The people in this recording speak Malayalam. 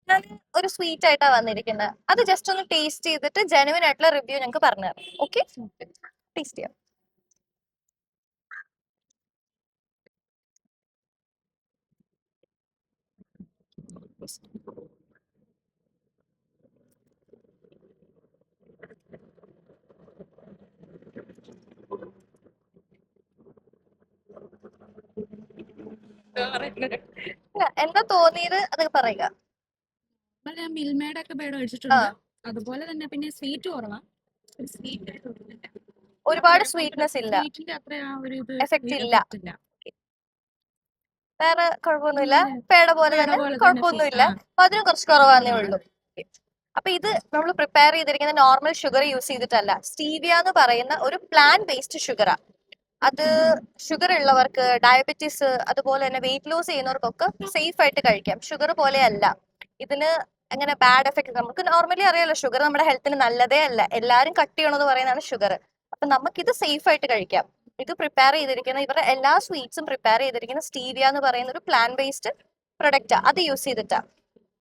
ഞാൻ ഒരു സ്വീറ്റ് ആയിട്ടാ വന്നിരിക്കുന്നത്. അത് ജസ്റ്റ് ഒന്ന് ടേസ്റ്റ് ചെയ്തിട്ട് ജെനുവിൻ ആയിട്ടുള്ള റിവ്യൂ ഞങ്ങൾക്ക് പറഞ്ഞു തരാം. ഓക്കെ, ടേസ്റ്റ് ചെയ്യാം. എന്താ തോന്നിയത് അത് പറയുക. ഞാൻ മിൽമയുടെ ഒക്കെ പേട് കഴിച്ചിട്ടുണ്ട്. അതുപോലെ തന്നെ പിന്നെ സ്വീറ്റ് കുറവാ. ഒരുപാട് സ്വീറ്റ്നെസ് ഇല്ല, സ്വീറ്റിന്റെ അത്ര ആ ഒരു ഇത് എഫക്റ്റ് ഇല്ല. ഇല്ല. വേറെ കുഴപ്പമൊന്നുമില്ല, പേട പോലെ തന്നെ കുഴപ്പമൊന്നുമില്ല. മധുരം കുറച്ച് കുറവാന്നേ ഉള്ളൂ. അപ്പൊ ഇത് നമ്മൾ പ്രിപ്പയർ ചെയ്തിരിക്കുന്ന നോർമൽ ഷുഗർ യൂസ് ചെയ്തിട്ടല്ല, സ്റ്റീവിയ എന്ന് പറയുന്ന ഒരു പ്ലാൻ ബേസ്ഡ് ഷുഗറാ. അത് ഷുഗർ ഉള്ളവർക്ക്, ഡയബറ്റീസ്, അതുപോലെ തന്നെ വെയിറ്റ് ലോസ് ചെയ്യുന്നവർക്കൊക്കെ സേഫ് ആയിട്ട് കഴിക്കാം. ഷുഗർ പോലെയല്ല ഇതിന് അങ്ങനെ ബാഡ് എഫക്ട്. നമുക്ക് നോർമലി അറിയാലോ ഷുഗർ നമ്മുടെ ഹെൽത്തിന് നല്ലതേ അല്ല, എല്ലാരും കട്ട് ചെയ്യണമെന്ന് പറയുന്നതാണ് ഷുഗർ. അപ്പൊ നമുക്കിത് സേഫ് ആയിട്ട് കഴിക്കാം. ഇത് പ്രിപ്പയർ ചെയ്തിരിക്കുന്ന ഇവരുടെ എല്ലാ സ്വീറ്റ്സും പ്രിപ്പയർ ചെയ്തിരിക്കുന്ന സ്റ്റീവിയ എന്ന് പറയുന്ന ഒരു പ്ലാൻ ബേസ്ഡ് പ്രൊഡക്റ്റാ, അത് യൂസ് ചെയ്തിട്ടാ.